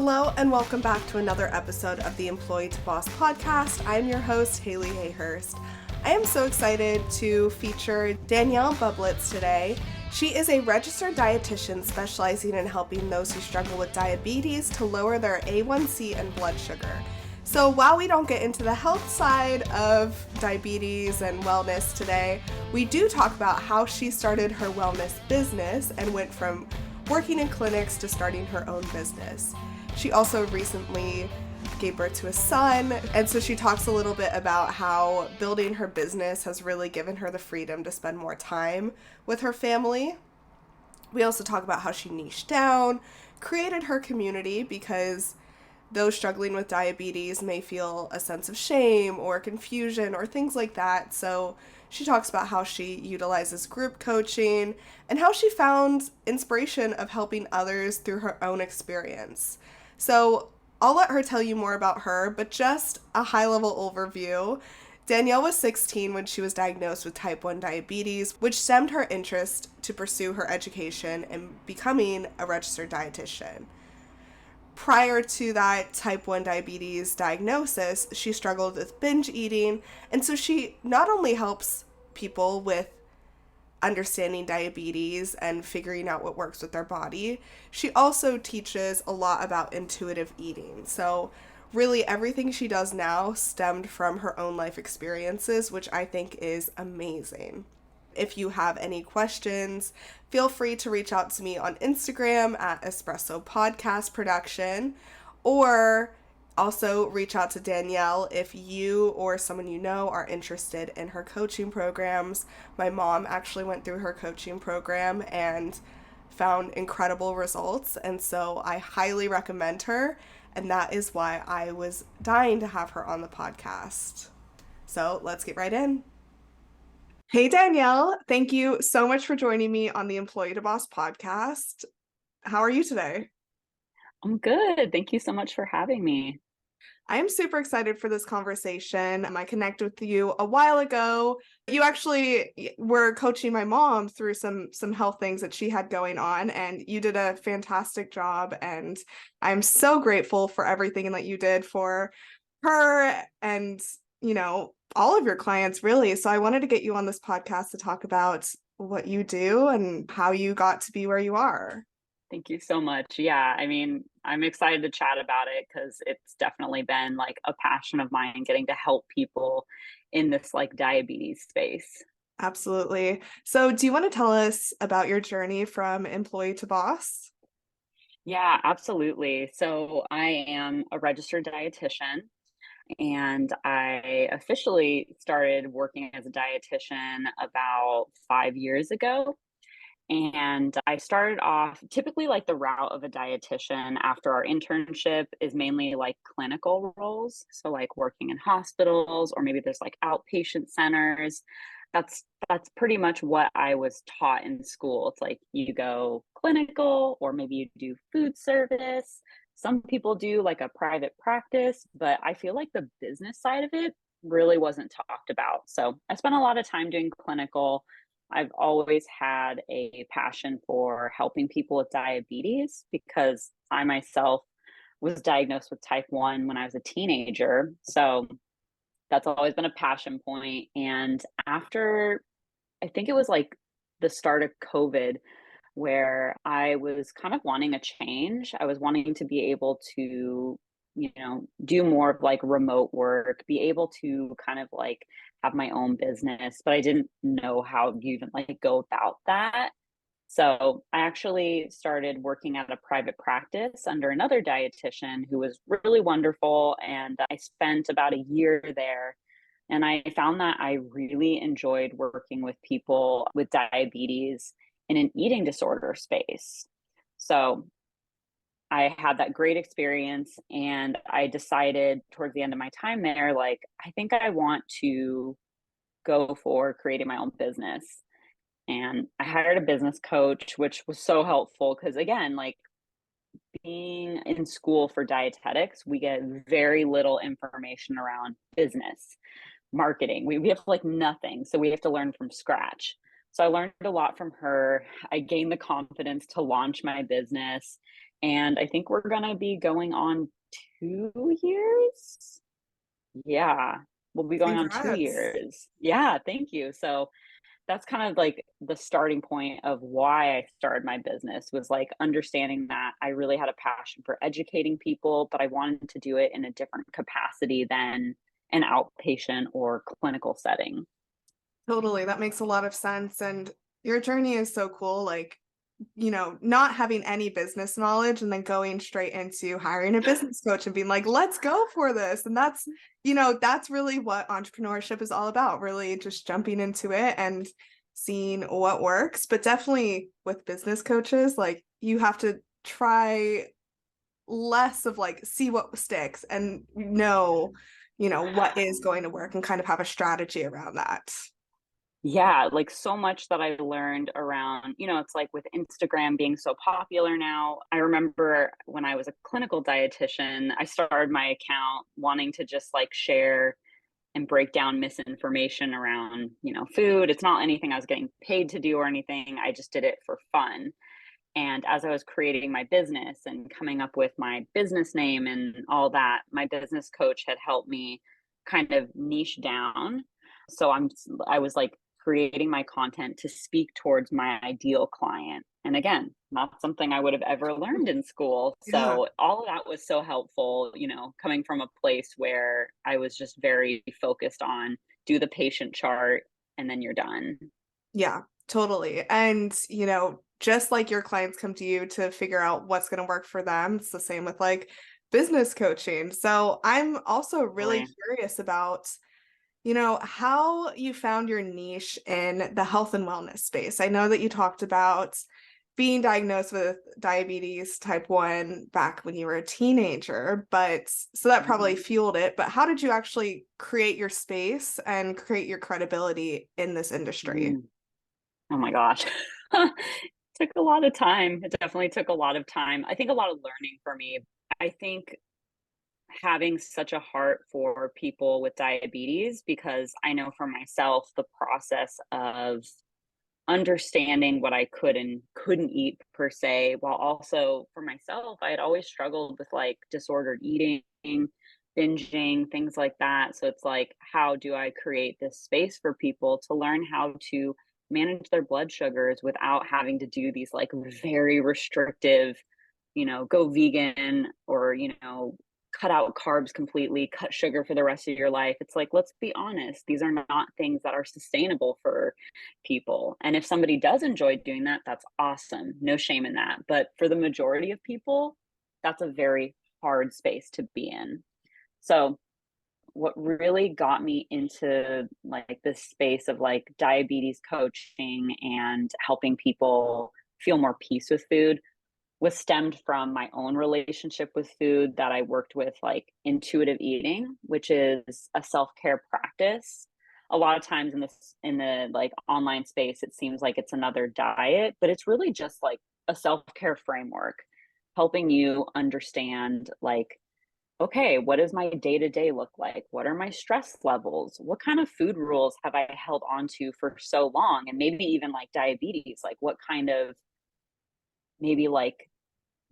Hello and welcome back to another episode of the Employee to Boss podcast. I'm your host, Haley Hayhurst. I am so excited to feature Danielle Bubliz today. She is a registered dietitian specializing in helping those who struggle with diabetes to lower their A1C and blood sugar. So while we don't get into the health side of diabetes and wellness today, we do talk about how she started her wellness business and went from working in clinics to starting her own business. She also recently gave birth to a son, and so she talks a little bit about how building her business has really given her the freedom to spend more time with her family. We also talk about how she niched down, created her community, because those struggling with diabetes may feel a sense of shame or confusion or things like that. So she talks about how she utilizes group coaching and how she found inspiration of helping others through her own experience. So I'll let her tell you more about her, but just a high-level overview. Danielle was 16 when she was diagnosed with type 1 diabetes, which stemmed her interest to pursue her education and becoming a registered dietitian. Prior to that type 1 diabetes diagnosis, she struggled with binge eating, and so she not only helps people with understanding diabetes and figuring out what works with their body, she also teaches a lot about intuitive eating. So really everything she does now stemmed from her own life experiences, which I think is amazing. If you have any questions, feel free to reach out to me on Instagram at Espresso Podcast Production, or also reach out to Danielle if you or someone you know are interested in her coaching programs. My mom actually went through her coaching program and found incredible results, and so I highly recommend her, and that is why I was dying to have her on the podcast. So let's get right in. Hey, Danielle, thank you so much for joining me on the Employee to Boss podcast. How are you today? I'm good. Thank you so much for having me. I am super excited for this conversation. I connected with you a while ago. You actually were coaching my mom through some health things that she had going on, and you did a fantastic job. And I'm so grateful for everything that you did for her and, all of your clients, really. So I wanted to get you on this podcast to talk about what you do and how you got to be where you are. Thank you so much. Yeah, I'm excited to chat about it because it's definitely been like a passion of mine getting to help people in this like diabetes space. Absolutely. So do you want to tell us about your journey from employee to boss? Yeah, absolutely. So I am a registered dietitian and I officially started working as a dietitian about 5 years ago. And I started off typically like the route of a dietitian after our internship is mainly like clinical roles. So like working in hospitals or maybe there's like outpatient centers. That's pretty much what I was taught in school. It's like you go clinical or maybe you do food service. Some people do like a private practice, but I feel like the business side of it really wasn't talked about. So I spent a lot of time doing clinical. I've always had a passion for helping people with diabetes because I myself was diagnosed with type 1 when I was a teenager. So that's always been a passion point. And after, I think it was like the start of COVID, where I was kind of wanting a change. I was wanting to be able to, do more of like remote work, be able to kind of like have my own business, but I didn't know how you even like go about that. So I actually started working at a private practice under another dietitian who was really wonderful. And I spent about a year there. And I found that I really enjoyed working with people with diabetes in an eating disorder space. So I had that great experience and I decided towards the end of my time there, like, I think I want to go for creating my own business. And I hired a business coach, which was so helpful because, again, like being in school for dietetics, we get very little information around business, marketing. We have like nothing. So we have to learn from scratch. So I learned a lot from her. I gained the confidence to launch my business. And I think we're going to be going on 2 years. Yeah, we'll be going on two Congrats. years. Yeah, thank you. So that's kind of like the starting point of why I started my business, was like understanding that I really had a passion for educating people, but I wanted to do it in a different capacity than an outpatient or clinical setting. Totally. That makes a lot of sense. And your journey is so cool. Like, not having any business knowledge and then going straight into hiring a business coach and being like, let's go for this. And that's really what entrepreneurship is all about, really just jumping into it and seeing what works. But definitely with business coaches, like you have to try less of like see what sticks and what is going to work and kind of have a strategy around that. Yeah, like so much that I learned around, it's like with Instagram being so popular now. I remember when I was a clinical dietitian, I started my account wanting to just like share and break down misinformation around, food. It's not anything I was getting paid to do or anything. I just did it for fun. And as I was creating my business and coming up with my business name and all that, my business coach had helped me kind of niche down. So I was like creating my content to speak towards my ideal client. And again, not something I would have ever learned in school. Yeah. So all of that was so helpful, coming from a place where I was just very focused on do the patient chart and then you're done. Yeah, totally. And, just like your clients come to you to figure out what's going to work for them, it's the same with like business coaching. So I'm also really Really. curious about, how you found your niche in the health and wellness space. I know that you talked about being diagnosed with diabetes type 1 back when you were a teenager, but so that probably Mhm. fueled it. But how did you actually create your space and create your credibility in this industry? Mm. Oh my gosh. Took a lot of time. It definitely took a lot of time. I think a lot of learning for me. I think having such a heart for people with diabetes, because I know for myself the process of understanding what I could and couldn't eat per se, while also for myself, I had always struggled with like disordered eating, binging, things like that. So it's like, how do I create this space for people to learn how to manage their blood sugars without having to do these like very restrictive, go vegan or, cut out carbs completely, cut sugar for the rest of your life. It's like, let's be honest, these are not things that are sustainable for people. And if somebody does enjoy doing that, that's awesome. No shame in that. But for the majority of people, that's a very hard space to be in. So, what really got me into like this space of like diabetes coaching and helping people feel more peace with food was stemmed from my own relationship with food, that I worked with like intuitive eating, which is a self-care practice. A lot of times in the like online space, it seems like it's another diet, but it's really just like a self-care framework, helping you understand like, okay, what does my day-to-day look like? What are my stress levels? What kind of food rules have I held on to for so long? And maybe even like diabetes, like what kind of maybe like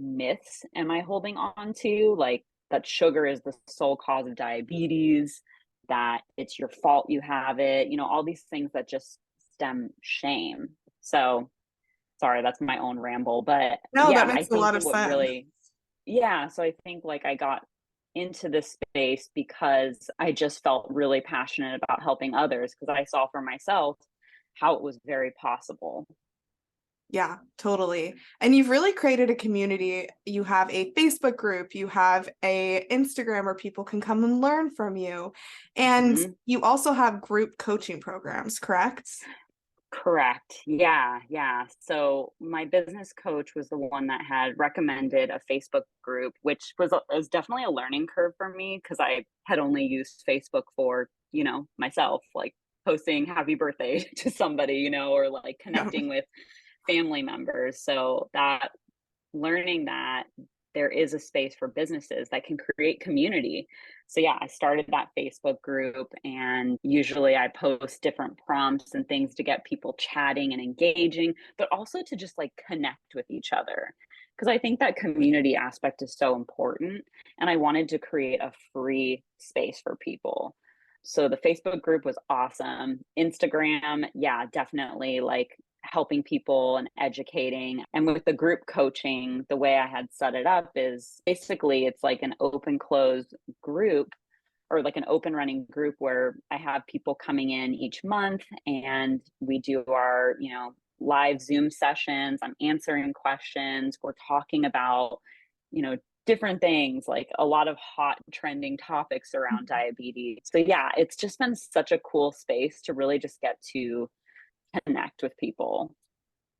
myths am I holding on to? Like that sugar is the sole cause of diabetes, that it's your fault you have it, all these things that just stem shame. So, sorry, that's my own ramble. But No, that yeah, I makes a think lot of what sense. really, yeah, so I think like I got into this space because I just felt really passionate about helping others, because I saw for myself how it was very possible. Yeah, totally. And you've really created a community. You have a Facebook group, you have a Instagram where people can come and learn from you. And Mhm. you also have group coaching programs, correct? Correct. Yeah, yeah. So my business coach was the one that had recommended a Facebook group, which was definitely a learning curve for me, because I had only used Facebook for, myself, like posting happy birthday to somebody, or like Yeah. connecting with family members. So that learning that there is a space for businesses that can create community. So yeah, I started that Facebook group, and usually I post different prompts and things to get people chatting and engaging, but also to just like connect with each other. because I think that community aspect is so important. And I wanted to create a free space for people. So the Facebook group was awesome. Instagram, yeah, definitely like helping people and educating. And with the group coaching, the way I had set it up is basically it's like an open closed group or like an open running group where I have people coming in each month and we do our, live Zoom sessions. I'm answering questions. We're talking about, you know, different things, like a lot of hot trending topics around diabetes. So yeah, it's just been such a cool space to really just get to connect with people.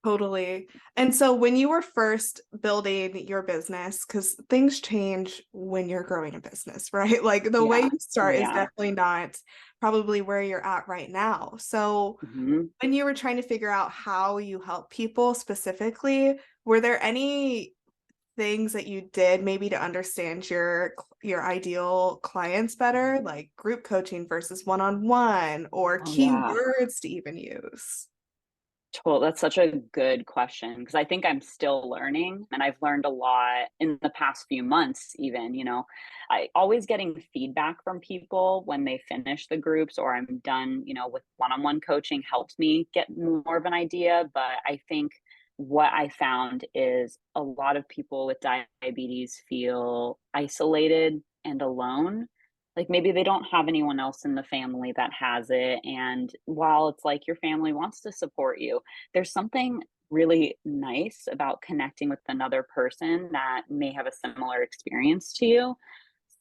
Totally. And so when you were first building your business, because things change when you're growing a business, right? Like the way Yeah. you start is Yeah. definitely not probably where you're at right now. So Hmm. when you were trying to figure out how you help people specifically, were there any things that you did maybe to understand your ideal clients better, like group coaching versus one-on-one, or Oh yeah. keywords to even use? Well, that's such a good question because I think I'm still learning and I've learned a lot in the past few months, even. I always getting feedback from people when they finish the groups or I'm done, with one on one coaching helps me get more of an idea. But I think what I found is a lot of people with diabetes feel isolated and alone. Like maybe they don't have anyone else in the family that has it. And while it's like your family wants to support you, there's something really nice about connecting with another person that may have a similar experience to you.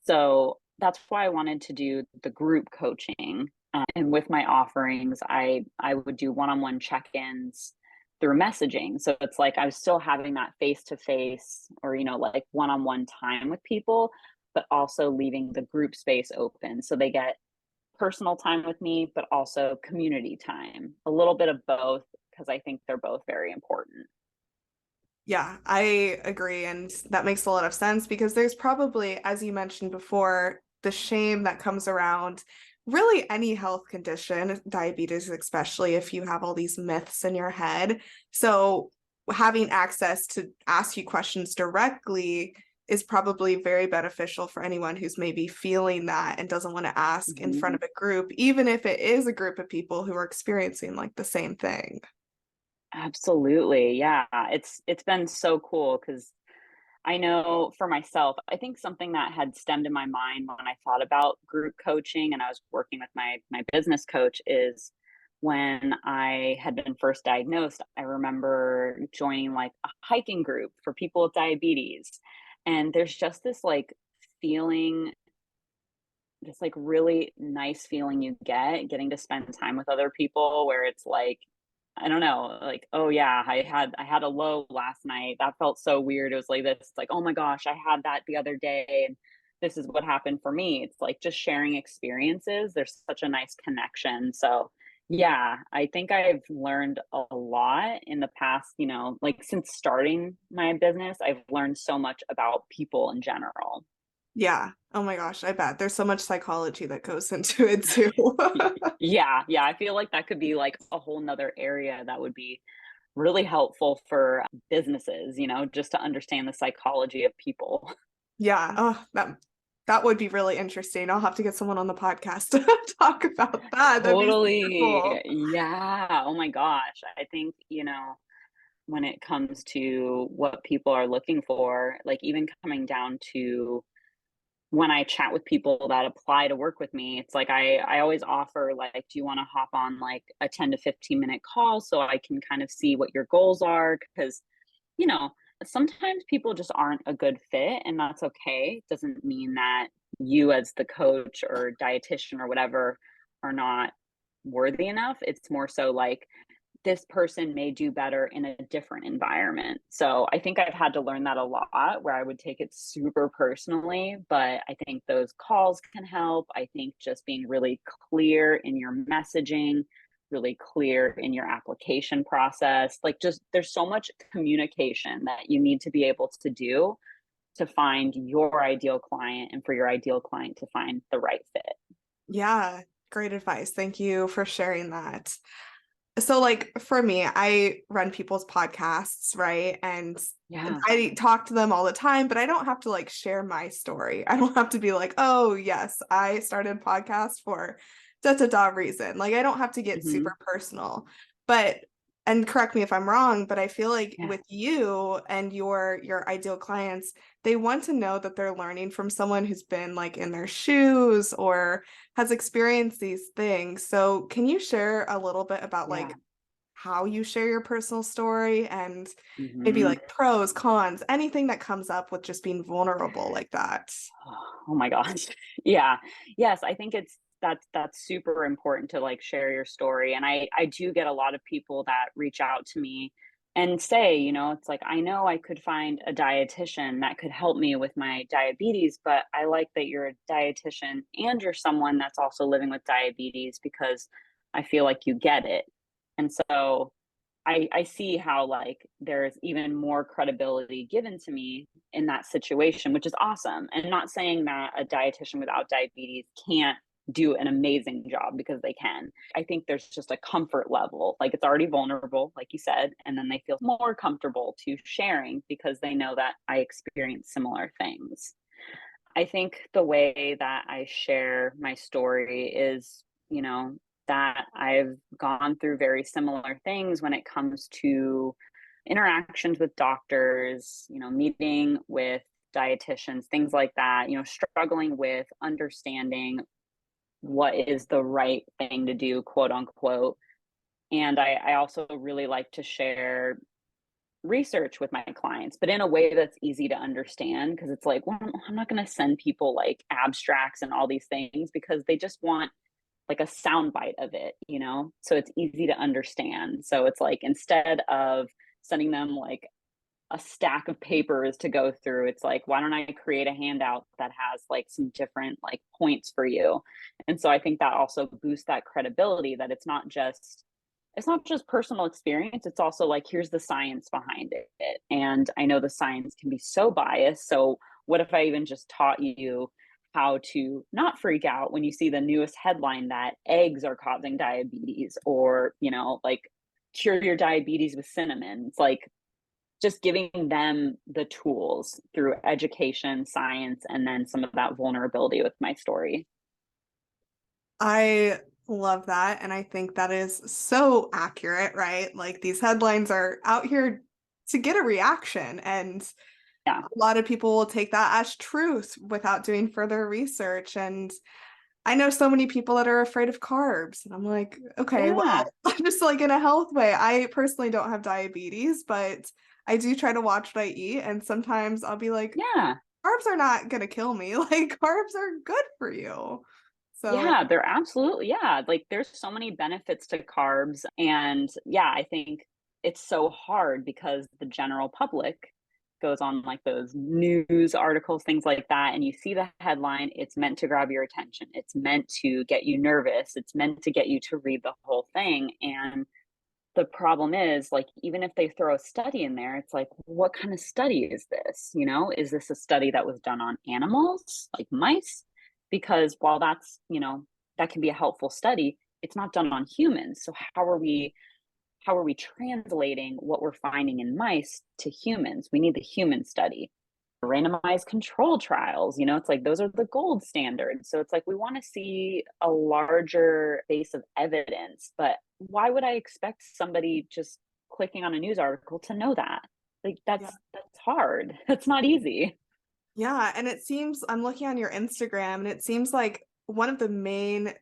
So that's why I wanted to do the group coaching. And with my offerings, I would do one-on-one check-ins through messaging. So it's like I was still having that face-to-face or like one-on-one time with people, but also leaving the group space open so they get personal time with me, but also community time. A little bit of both because I think they're both very important. Yeah, I agree. And that makes a lot of sense because there's probably, as you mentioned before, the shame that comes around really any health condition, diabetes, especially if you have all these myths in your head. So having access to ask you questions directly is probably very beneficial for anyone who's maybe feeling that and doesn't want to ask in front Mhm. of a group, even if it is a group of people who are experiencing like the same thing. Absolutely. Yeah. It's been so cool because I know for myself, I think something that had stemmed in my mind when I thought about group coaching and I was working with my business coach is when I had been first diagnosed, I remember joining like a hiking group for people with diabetes. And there's just this like feeling, this like really nice feeling you get getting to spend time with other people where it's like I don't know, like, oh yeah, I had a low last night. That felt so weird. It was like this, it's like, oh my gosh, I had that the other day and this is what happened for me. It's like just sharing experiences. There's such a nice connection. So yeah, I think I've learned a lot in the past, like since starting my business, I've learned so much about people in general. Yeah. Oh my gosh, I bet there's so much psychology that goes into it too. Yeah, yeah, I feel like that could be like a whole nother area that would be really helpful for businesses, just to understand the psychology of people. Yeah. Oh, that would be really interesting. I'll have to get someone on the podcast to talk about that. That'd be super Totally. cool. Yeah. Oh my gosh. I think, when it comes to what people are looking for, like even coming down to when I chat with people that apply to work with me, it's like I always offer like, do you want to hop on like a 10 to 15-minute call so I can kind of see what your goals are? Because, you know, sometimes people just aren't a good fit, and that's okay. It doesn't mean that you as the coach or dietitian or whatever are not worthy enough. It's more so like this person may do better in a different environment. So I think I've had to learn that a lot where I would take it super personally, but I think those calls can help. I think just being really clear in your messaging, really clear in your application process, like just there's so much communication that you need to be able to do to find your ideal client and for your ideal client to find the right fit. Yeah, great advice. Thank you for sharing that. So like for me, I run people's podcasts, right? And Yeah. I talk to them all the time, but I don't have to like share my story. I don't have to be like, oh yes, I started a podcast for da da da reason. Like I don't have to get Hmm. super personal. But and correct me if I'm wrong, but I feel like Yeah. with you and your ideal clients, they want to know that they're learning from someone who's been like in their shoes or has experienced these things. So can you share a little bit about Yeah. like how you share your personal story and maybe Hmm. like pros, cons, anything that comes up with just being vulnerable like that? Oh my gosh. Yeah. Yes, I think that's super important to like share your story. And I do get a lot of people that reach out to me and say, it's like I know I could find a dietitian that could help me with my diabetes, but I like that you're a dietitian and you're someone that's also living with diabetes because I feel like you get it. And so I see how like there's even more credibility given to me in that situation, which is awesome. And not saying that a dietitian without diabetes can't do an amazing job because they can. I think there's just a comfort level. Like it's already vulnerable, like you said, and then they feel more comfortable to sharing because they know that I experience similar things. I think the way that I share my story is, that I've gone through very similar things when it comes to interactions with doctors, meeting with dietitians, things like that, struggling with understanding what is the right thing to do, quote unquote. And I also really like to share research with my clients, but in a way that's easy to understand because it's like, well, I'm not going to send people like abstracts and all these things because they just want like a sound bite of it. So it's easy to understand. So it's like instead of sending them like a stack of papers to go through, it's like, why don't I create a handout that has like some different like points for you? And so I think that also boosts that credibility that it's not just personal experience, it's also like here's the science behind it, and I know the science can be so biased, so what if I even just taught you how to not freak out when you see the newest headline that eggs are causing diabetes, or like cure your diabetes with cinnamon. It's like just giving them the tools through education, science, and then some of that vulnerability with my story. I love that. And I think that is so accurate, right? Like these headlines are out here to get a reaction. And Yeah. a lot of people will take that as truth without doing further research. And I know so many people that are afraid of carbs. And I'm like, okay, Yeah. well, just like in a health way, I personally don't have diabetes, but I do try to watch what I eat. And sometimes I'll be like, Yeah. carbs are not going to kill me. Like, carbs are good for you. So, Yeah, they're absolutely, yeah. Like there's so many benefits to carbs. And yeah, I think it's so hard because the general public goes on like those news articles, things like that. And you see the headline, it's meant to grab your attention. It's meant to get you nervous. It's meant to get you to read the whole thing. And the problem is, like, even if they throw a study in there, it's like, what kind of study is this? Is this a study that was done on animals, like mice? Because while that can be a helpful study, it's not done on humans. So how are we translating what we're finding in mice to humans? We need the human study. Randomized control trials, it's like those are the gold standard. So it's like we want to see a larger base of evidence, but why would I expect somebody just clicking on a news article to know that? Like yeah. that's hard. That's not easy. Yeah, and it seems I'm looking on your Instagram and it seems like one of the main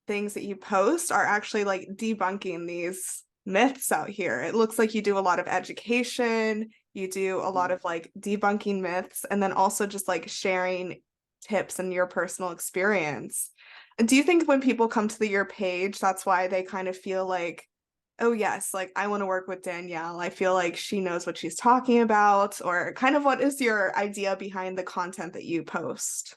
things that you post are actually like debunking these myths out here. It looks like you do a lot of education, you do a lot Mm. of like debunking myths, and then also just like sharing tips and your personal experience. Do you think when people come to your page, that's why they kind of feel like, oh yes, like I want to work with Danielle. I feel like she knows what she's talking about, or kind of what is your idea behind the content that you post?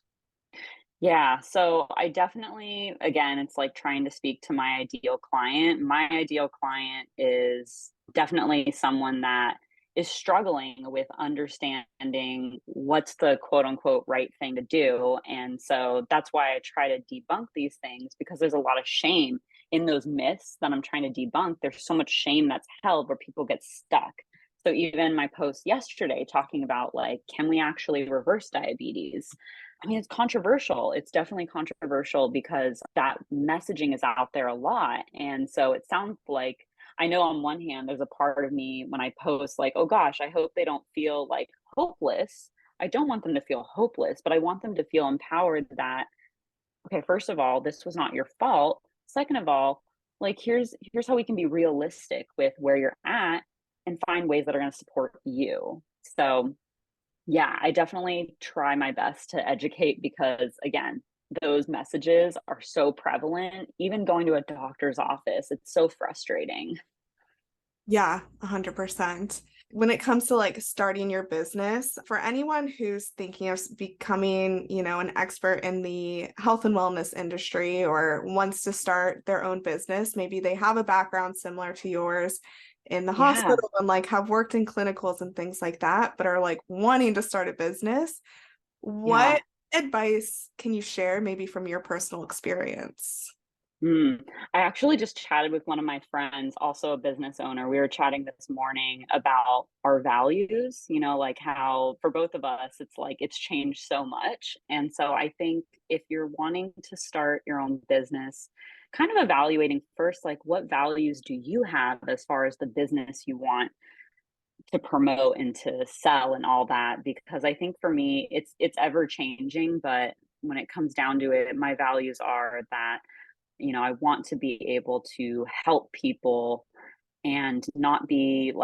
Yeah, so I definitely, again, it's like trying to speak to my ideal client. My ideal client is definitely someone that is struggling with understanding what's the quote unquote right thing to do. And so that's why I try to debunk these things because there's a lot of shame in those myths that I'm trying to debunk, there's so much shame that's held where people get stuck. So even my post yesterday talking about like, can we actually reverse diabetes? I mean, it's controversial. It's definitely controversial because that messaging is out there a lot. And so it sounds like, I know on one hand, there's a part of me when I post, like, oh gosh, I hope they don't feel like hopeless. I don't want them to feel hopeless, but I want them to feel empowered that, okay, first of all, this was not your fault. Second of all, like here's how we can be realistic with where you're at and find ways that are going to support you. So yeah, I definitely try my best to educate because, again, those messages are so prevalent. Even going to a doctor's office, it's so frustrating. Yeah, 100%. When it comes to like starting your business, for anyone who's thinking of becoming, an expert in the health and wellness industry or wants to start their own business, maybe they have a background similar to yours in the Yeah, hospital and like have worked in clinicals and things like that, but are like wanting to start a business. yeah. What advice can you share maybe from your personal experience? Mm. I actually just chatted with one of my friends, also a business owner. We were chatting this morning about our values, like how for both of us, it's like it's changed so much. And so I think if you're wanting to start your own business, kind of evaluating first, like what values do you have as far as the business you want to promote and to sell and all that? Because I think for me, it's ever changing, but when it comes down to it, my values are that I want to be able to help people and not be in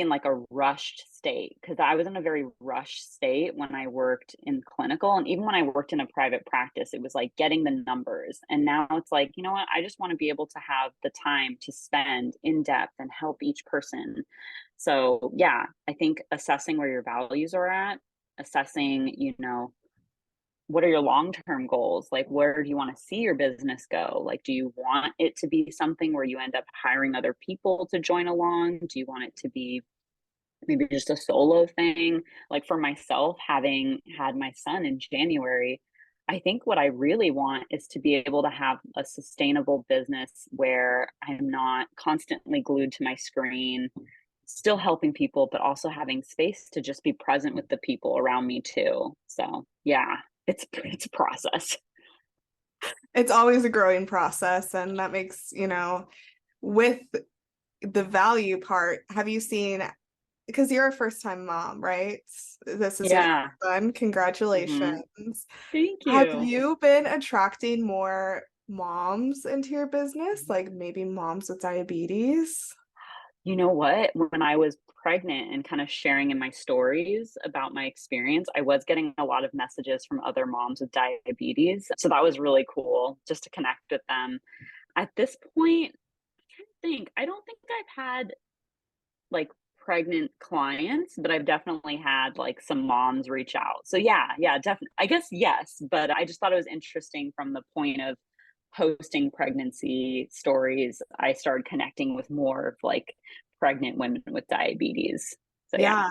like a rushed state because I was in a very rushed state when I worked in clinical and even when I worked in a private practice it was like getting the numbers and now it's like you know what I just want to be able to have the time to spend in depth and help each person. So yeah, I think assessing where your values are at, assessing what are your long-term goals? Like, where do you want to see your business go? Like, do you want it to be something where you end up hiring other people to join along? Do you want it to be maybe just a solo thing? Like, for myself, having had my son in January, I think what I really want is to be able to have a sustainable business where I'm not constantly glued to my screen, still helping people, but also having space to just be present with the people around me too. So, yeah, it's a process. It's always a growing process, and that makes, with the value part, have you seen, because you're a first time mom, right? This is your Yeah. son. Mhm. Congratulations. Thank Have you. you been attracting more moms into your business, like maybe moms with diabetes? You know what? When I was pregnant and kind of sharing in my stories about my experience, I was getting a lot of messages from other moms with diabetes. So that was really cool just to connect with them. At this point, I'm trying to think, I don't think I've had like pregnant clients, but I've definitely had like some moms reach out. So yeah, definitely. I guess yes, but I just thought it was interesting from the point of posting pregnancy stories. I started connecting with more of like pregnant women with diabetes. So yeah.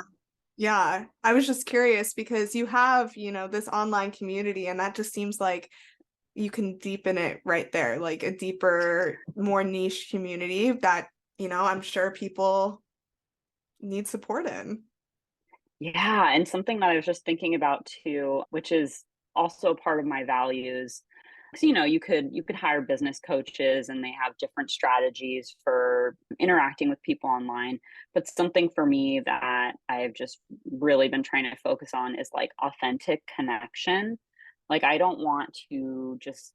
Yeah. Yeah. I was just curious because you have, this online community, and that just seems like you can deepen it right there, like a deeper, more niche community that, I'm sure people need support in. Yeah, and something that I was just thinking about too, which is also part of my values. So, you could hire business coaches and they have different strategies for interacting with people online. But something for me that I've just really been trying to focus on is like authentic connection. Like I don't want to just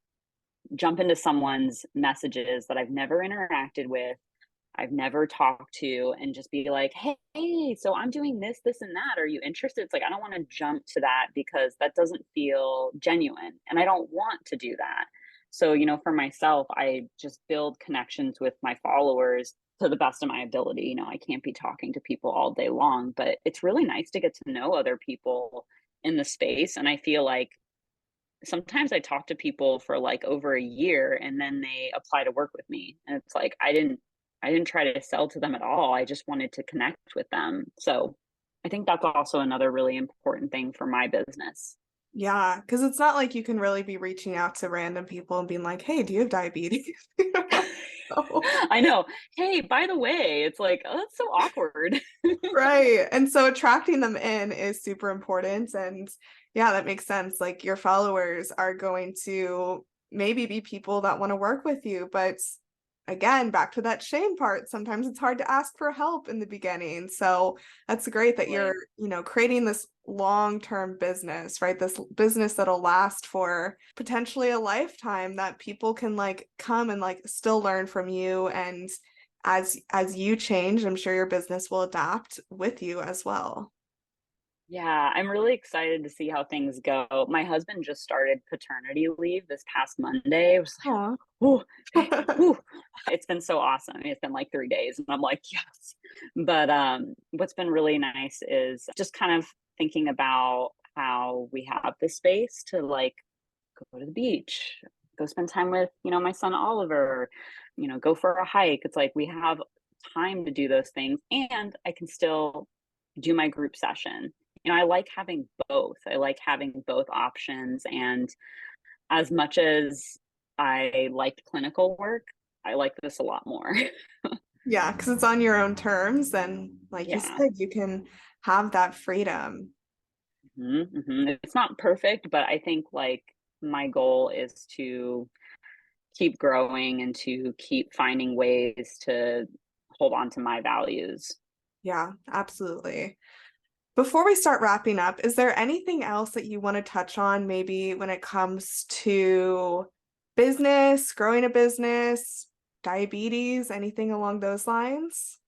jump into someone's messages that I've never interacted with, I've never talked to, and just be like, hey, so I'm doing this, this, and that. Are you interested? It's like, I don't want to jump to that because that doesn't feel genuine. And I don't want to do that. So, for myself, I just build connections with my followers to the best of my ability. I can't be talking to people all day long, but it's really nice to get to know other people in the space. And I feel like sometimes I talk to people for like over a year and then they apply to work with me. And it's like I didn't try to sell to them at all. I just wanted to connect with them. So I think that's also another really important thing for my business. Yeah, because it's not like you can really be reaching out to random people and being like, "Hey, do you have diabetes?" So, I know. Hey, by the way, it's like, oh, that's so awkward. right. And so attracting them in is super important. And yeah, that makes sense. Like your followers are going to maybe be people that want to work with you. But again, back to that shame part, sometimes it's hard to ask for help in the beginning. So that's great that you're, Totally. creating this long-term business, right? This business that'll last for potentially a lifetime that people can like come and like still learn from you. And as you change, I'm sure your business will adapt with you as well. Yeah, I'm really excited to see how things go. My husband just started paternity leave this past Monday. It was Aw. like, "Ooh, whew." It's been so awesome. I mean, it's been like 3 days, and I'm like, "Yes." But, what's been really nice is just kind of thinking about how we have the space to, like, go to the beach, go spend time with, my son Oliver, go for a hike. It's like we have time to do those things, and I can still do my group session. I like having both. I like having both options. And as much as I liked clinical work, I like this a lot more. Yeah, because it's on your own terms, and like you Yeah. said, you can have that freedom. It's not perfect, but I think like my goal is to keep growing and to keep finding ways to hold on to my values. Yeah, absolutely. Before we start wrapping up, is there anything else that you want to touch on, maybe when it comes to business, growing a business, diabetes, anything along those lines?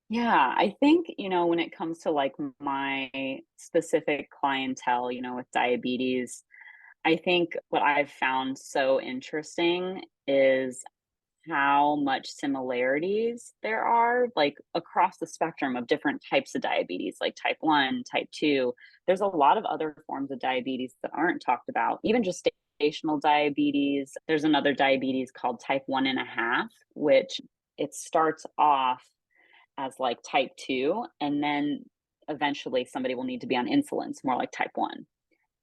Yeah, I think, when it comes to like my specific clientele, with diabetes, I think what I've found so interesting is how much similarities there are like across the spectrum of different types of diabetes, like type 1, type 2. There's a lot of other forms of diabetes that aren't talked about, even gestational diabetes. There's another diabetes called type 1.5, which it starts off as like type 2, and then eventually somebody will need to be on insulin. It's more like type 1.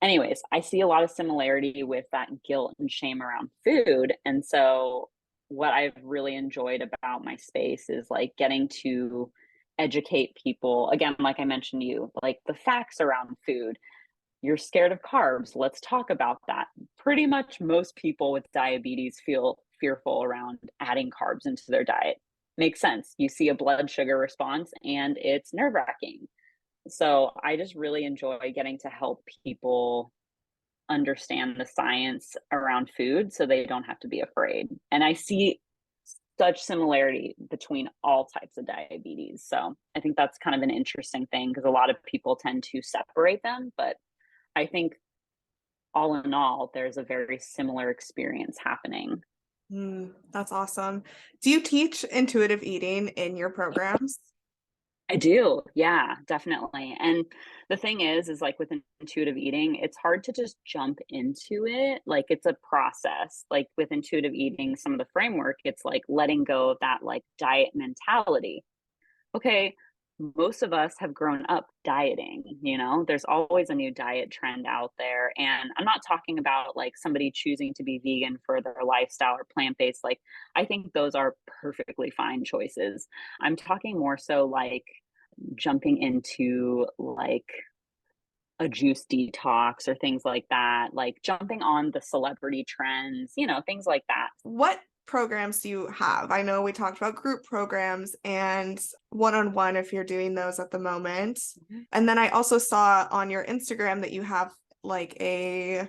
Anyways, I see a lot of similarity with that guilt and shame around food. And so, what I've really enjoyed about my space is like getting to educate people. Again, like I mentioned to you, like the facts around food. You're scared of carbs. Let's talk about that. Pretty much most people with diabetes feel fearful around adding carbs into their diet. Makes sense. You see a blood sugar response and it's nerve wracking. So I just really enjoy getting to help people understand the science around food so they don't have to be afraid. And I see such similarity between all types of diabetes. So I think that's kind of an interesting thing because a lot of people tend to separate them. But I think all in all, there's a very similar experience happening. That's awesome. Do you teach intuitive eating in your programs? I do. Yeah, definitely. And the thing is like with intuitive eating, it's hard to just jump into it. Like it's a process. Like with intuitive eating, some of the framework, it's like letting go of that like diet mentality. Okay, most of us have grown up dieting, there's always a new diet trend out there. And I'm not talking about like somebody choosing to be vegan for their lifestyle or plant-based. Like, I think those are perfectly fine choices. I'm talking more so like jumping into like a juice detox or things like that, like jumping on the celebrity trends, things like that. What programs do you have? I know we talked about group programs and one-on-one if you're doing those at the moment. Mhm. And then I also saw on your Instagram that you have like a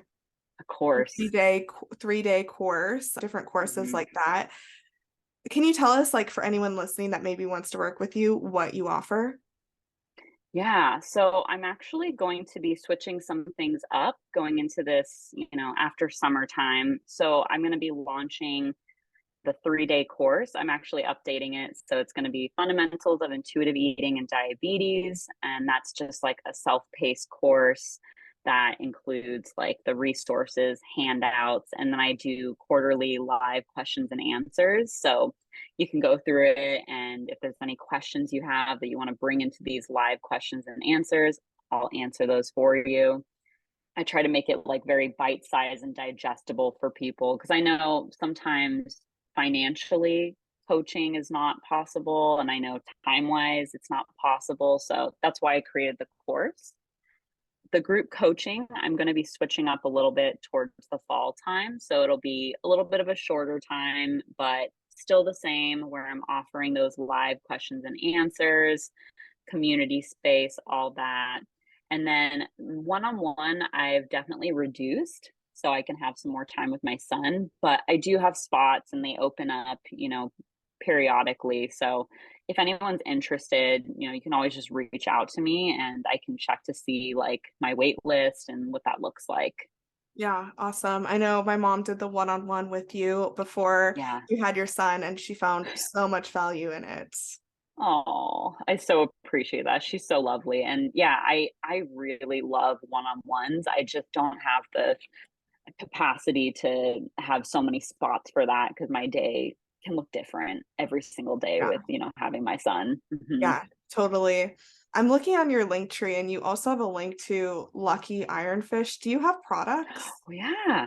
Of course. 3-day course, different courses Mhm. like that. Can you tell us, like for anyone listening that maybe wants to work with you, what you offer? Yeah, so I'm actually going to be switching some things up going into this, after summertime. So I'm going to be launching the 3-day course. I'm actually updating it. So it's going to be Fundamentals of Intuitive Eating and Diabetes. And that's just like a self paced course that includes like the resources, handouts, and then I do quarterly live questions and answers. So you can go through it. And if there's any questions you have that you want to bring into these live questions and answers, I'll answer those for you. I try to make it like very bite-sized and digestible for people because I know sometimes financially coaching is not possible, and I know time-wise it's not possible. So that's why I created the course. The group coaching, I'm going to be switching up a little bit towards the fall time. So it'll be a little bit of a shorter time, but still the same, where I'm offering those live questions and answers, community space, all that. And then one-on-one, I've definitely reduced so I can have some more time with my son, but I do have spots and they open up, periodically. So if anyone's interested, you can always just reach out to me and I can check to see like my wait list and what that looks like. Yeah, awesome. I know my mom did the one-on-one with you before Yeah. you had your son, and she found so much value in it. Oh, I so appreciate that. She's so lovely. And yeah, I really love one-on-ones. I just don't have the capacity to have so many spots for that because my day can look different every single day Yeah. with, having my son. Yeah, totally. I'm looking on your link tree, and you also have a link to Lucky Ironfish. Do you have products? Oh, yeah.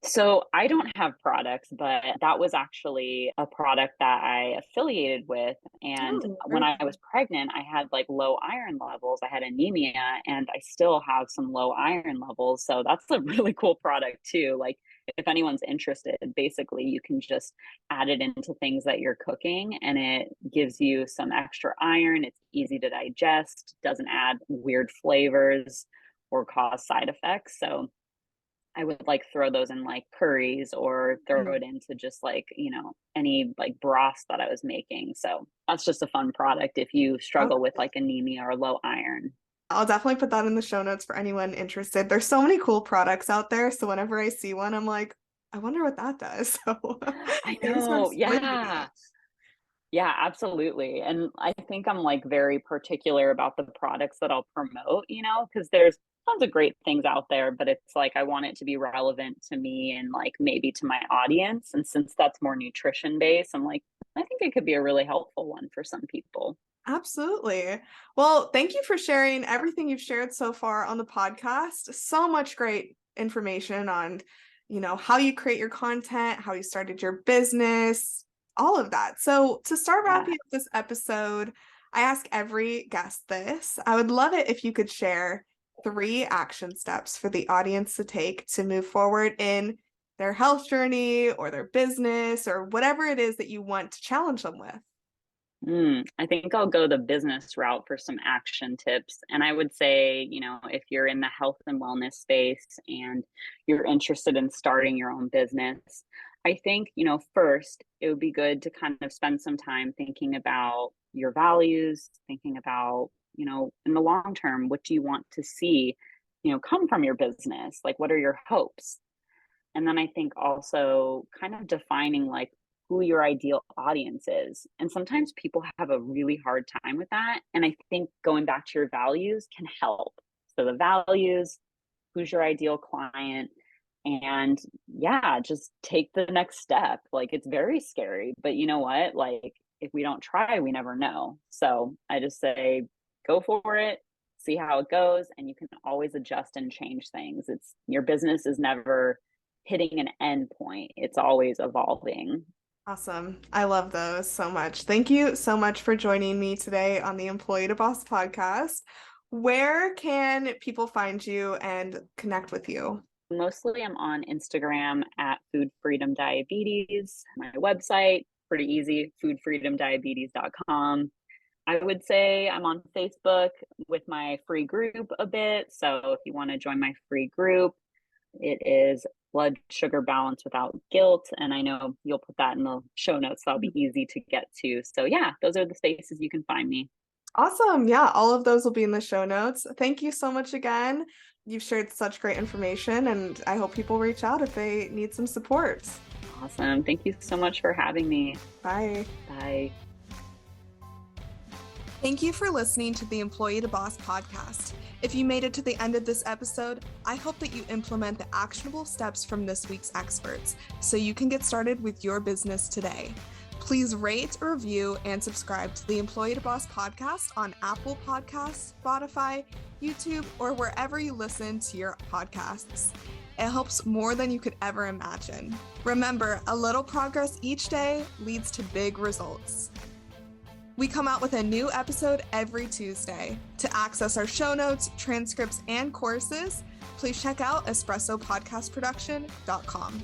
So I don't have products, but that was actually a product that I affiliated with. And Oh, when very I cool. was pregnant, I had like low iron levels. I had anemia and I still have some low iron levels. So that's a really cool product too. Like if anyone's interested, basically you can just add it into things that you're cooking and it gives you some extra iron. It's easy to digest, doesn't add weird flavors or cause side effects. So I would like throw those in like curries or throw Mm. it into just like, any like broths that I was making. So that's just a fun product if you struggle with Okay. like anemia or low iron. I'll definitely put that in the show notes for anyone interested. There's so many cool products out there, so whenever I see one, I'm like, I wonder what that does. So I thanks for know. explaining Yeah. it. Yeah, absolutely. And I think I'm like very particular about the products that I'll promote, because there's tons of great things out there, but it's like I want it to be relevant to me and like maybe to my audience. And since that's more nutrition based, I'm like, I think it could be a really helpful one for some people. Absolutely. Well, thank you for sharing everything you've shared so far on the podcast. So much great information on, how you create your content, how you started your business, all of that. So, to start Yeah. wrapping up this episode, I ask every guest this. I would love it if you could share 3 action steps for the audience to take to move forward in their health journey or their business or whatever it is that you want to challenge them with. I think I'll go the business route for some action tips. And I would say, if you're in the health and wellness space and you're interested in starting your own business, I think, first it would be good to kind of spend some time thinking about your values, thinking about, in the long term, what do you want to see, come from your business? Like, what are your hopes? And then I think also kind of defining like who your ideal audience is. And sometimes people have a really hard time with that. And I think going back to your values can help. So the values, who's your ideal client? And yeah, just take the next step. Like it's very scary, but you know what? Like if we don't try, we never know. So I just say go for it, see how it goes, and you can always adjust and change things. It's your business is never hitting an end point. It's always evolving. Awesome. I love those so much. Thank you so much for joining me today on the Employee to Boss podcast. Where can people find you and connect with you? Mostly I'm on Instagram at Food Freedom Diabetes. My website, pretty easy, foodfreedomdiabetes.com. I would say I'm on Facebook with my free group a bit. So if you want to join my free group, it is Blood Sugar Balance Without Guilt. And I know you'll put that in the show notes. So that'll be easy to get to. So yeah, those are the spaces you can find me. Awesome. Yeah, all of those will be in the show notes. Thank you so much again. You've shared such great information, and I hope people reach out if they need some support. Awesome. Thank you so much for having me. Bye. Bye. Thank you for listening to the Employee to Boss podcast. If you made it to the end of this episode, I hope that you implement the actionable steps from this week's experts so you can get started with your business today. Please rate, review, and subscribe to the Employee to Boss podcast on Apple Podcasts, Spotify, YouTube, or wherever you listen to your podcasts. It helps more than you could ever imagine. Remember, a little progress each day leads to big results. We come out with a new episode every Tuesday. To access our show notes, transcripts, and courses, please check out espressopodcastproduction.com.